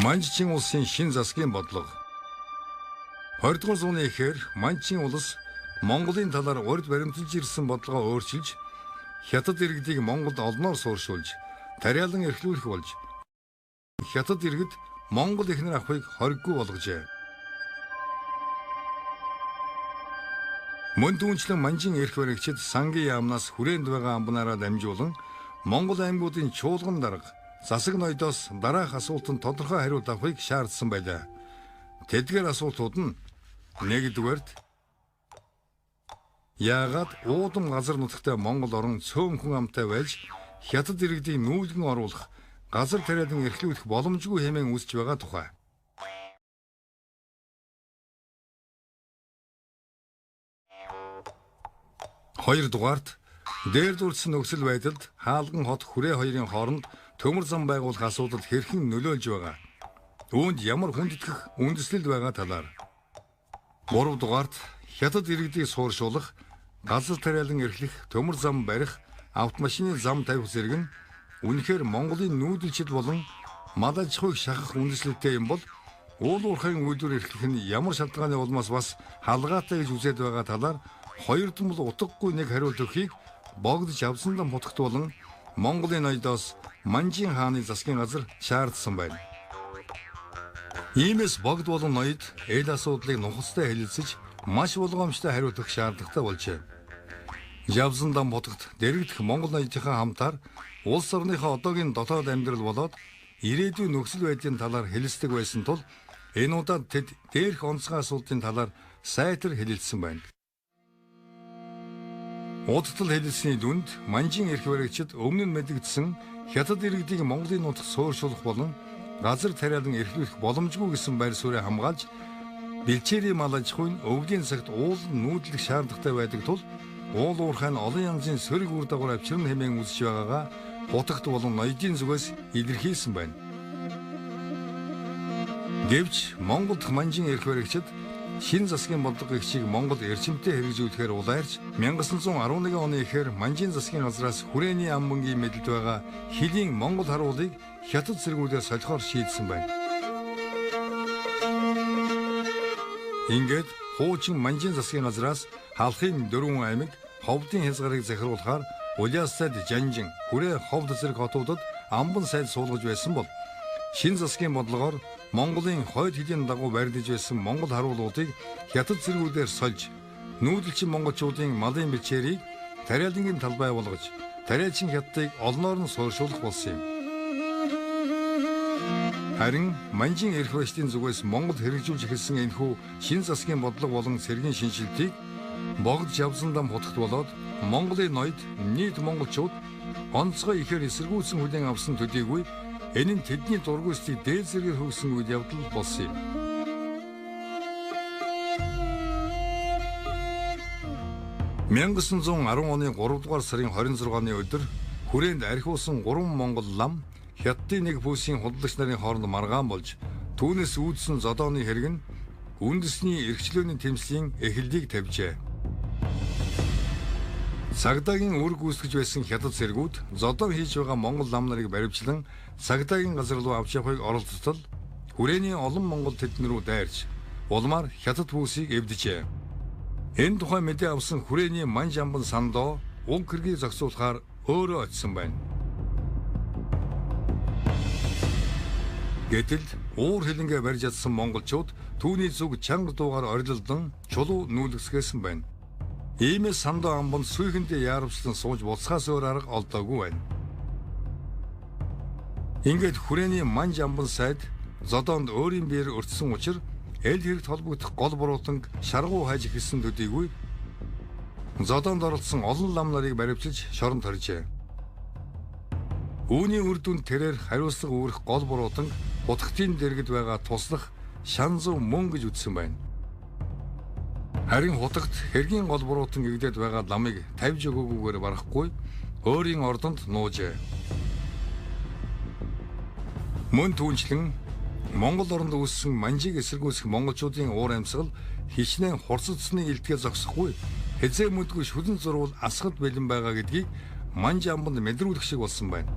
Манжчин улсын шин засгийн бодлого 20 дугаар зууны эхээр Манжчин улс Монголын талаар урд баримталж ирсэн бодлогоо өөрчилж хятад иргэдийг Монголд олноор сууршуулж тариалан эрхлүүлэх болж хятад иргэд Монгол эхнэр авахыг хориггүй болгожээ. Мөн түүнчлэн Манжин эрх баригчид сангийн яамнаас хүрээнд байгаа амбанаараа дамжуулан Монгол аймагуудын чуулган дарга засаг ноёдоос дараах асуултанд тодорхой хариулт авахыг шаардсан байлаа. Тэдгээр асуултууд нь нэгдүгээрт яагаад уудам газар нутагтай Монгол орн цөөнхөн амтай байж хятад иргэдийг нүүлгэн оруулах газар тариалан эрхлүүлэх боломжгүй хэмээн үзэж байгаа тухай. Хоёрдугаарт дээр дурдсан нөхцөл байдалд хаалган хот хүрээ хоёрын хооронд төмөр зам байгуулах асуудал хэрхэн нөлөөлж байгаа. Үүнд ямар хүндэтгэх үндэслэл байгаа талаар. Гуравдугаарт хятад иргэдийг сууршуулах, газар тариалан эрхлэх, төмөр зам барих, автомашины зам тавих зэрэг нь үнэхээр Монголын нүүдэлчд болон мал аж ахуйг шахах үндэслэлтэй юм бол уул уурхайн үйлдвэр эрхлэх нь ямар шалтгааны улмаас бас халгаатай гэж үзээд байгаа талаар хоёр томл утгагүй нэг хариулт өгөхийг богдож авсандаа мутагт болон Монголын ноёдоос Манжин хааны засгийн газар шаардсан байна. Иймээс богд болон ноёд эл асуудлыг нухацтай хэлэлцэж маш болгоомжтой хариулах шаардлагатай болжээ. Явсандаа мутагт дэрэгдэх Монгол ноёдынхаа хамтаар улс орныхоо одоогийн дотоод амьдрал болоод ирээдүйн нөхцөл байдлын талаар хэлэлцдэг байсан тул энэ удаад тэд дээрх онцгой асуудлын талаар сайтар хэлэлцсэн байна. Удтал хэлэлцсэний дүнд Манжин эрх баригчид өмнө нь мэдэгдсэн хятад иргэдийг Монголын нутагт сууршуулах болон газар тариалан эрхлүүлэх боломжгүй гэсэн байр суурийг хамгаалж бэлчээрийн мал аж ахуйн өвлийн цагт уул нүүдлэх шаардлагатай байдаг тул уул уурхай нь олон янзын сөрөг үр дагавар авчирна хэмээн үзэж байгаагаа хутагт болон ноёдын зүгээс илэрхийлсэн байна. Гэвч Монгол дахь Манжин эрх баригчид шин засгийн бодлого гихчийг Монгол эрчимтэй хэрэгжүүлэхээр улайрч 1911 оны эхээр Манжин засгийн газраас хүрээний амбангийн мэдэлд байгаа хилийн Монгол харуулыг хятад зэргүүдээр солихоор шийдсэн байна. Ингээд хуучин Манжин засгийн газраас халахын 4 аймаг ховдын хязгаарыг захируулахаар Улаасад Жанжин, хүрээ ховд зэрэг хотуудад амбан сайд суулгаж байсан бол шин засгийн бодлогоор Монголын хойд хэдийн дагуу барьдаж байсан Монгол харуулуудыг хятад зэргүүдээр сольж нүүдэлчин монголчуудын малын бэлчээрийг тариалангийн талбай болгож тариалчин хятадыг олноор нь сууршуулах болсон юм. Харин Манжин эрх баригчдын зүгээс Монгол хэрэгжүүлж эхэлсэн энэхүү шин засгийн бодлого болон цэргийн шинжилтийг богдж явсандаа хутагт болоод Монголын ноёд нийт монголчууд онцгой ихээр эсэргүүцсэн хүлээн авсан төдийгүй энэ нь тэдний дургүйсийг дээд зэргээр хөгсөн үйл явдал болсон юм. (1910 оны 3 дугаар сарын 26-ны өдөр хүрээнд архиусан 3 монгол лам хятадын нэг бүсийн худалдагч нарын хооронд маргаан болж түүнээс үүдсэн зодооны хэрэг нь үндэсний эрхчлөөний тэмцлийн эхлэлийг тавьжээ. Цагдаагийн үр гүйцэтгэж байсан хятад зэргүүд зодоо хийж байгаа монгол лам нарыг баривчлан цагдаагийн газар руу авч явахыг оролдтол хүрээний олон монгол тэдэн рүү дайрч улмаар хятад бүсийг эвдэжээ. Энэ тухай мэдээ авсан хүрээний Манж амбан сандоо уг хэргийг зохицуулахаар өөрөө очсон байна. Гэтэл уур хилэнгээ барьж чадсан монголчууд түүний зүг чанга дуугаар орилолдон чулуу нүүлгэсгээсэн байна. Иймээс сандоо амбанд сүйхэндээ яарвчлан сууж буцхаас өөр арга олдоогүй байна. Ингээд хүрээний Манж амбан сайд зодоонд өөрийн биеэр өртсөн учраас эл хэрэгт холбогдох гол буруутанг шаргуу хайж эхэлсэн төдийгүй зодоонд оролцсон олон лам нарыг баривчилж шоронд хоржээ. Үүний үр дүнд тэрээр хариуцлага үүрэх гол буруутанг хутагтын дэргэд байгаа туслах шанзуу мөн гэж үзсэн байна. Харин хутагт хэргийн гол буруутан гэгдээд байгаа ламыг тавьж өгөөгүйгээр барахгүй өөрийн ордонд нуужээ. Мөн түүнчлэн Монгол оронд үүссэн Манжиг эсэргүүцэх монголчуудын уур амьсгал хичнээн хурцдсны илтгэл зогсохгүй хэзээ мэдгүй шүлэн зурвал асгад бэлэн байгаа гэдгийг Манж амбанд мэдрүүлэх шиг болсон байна.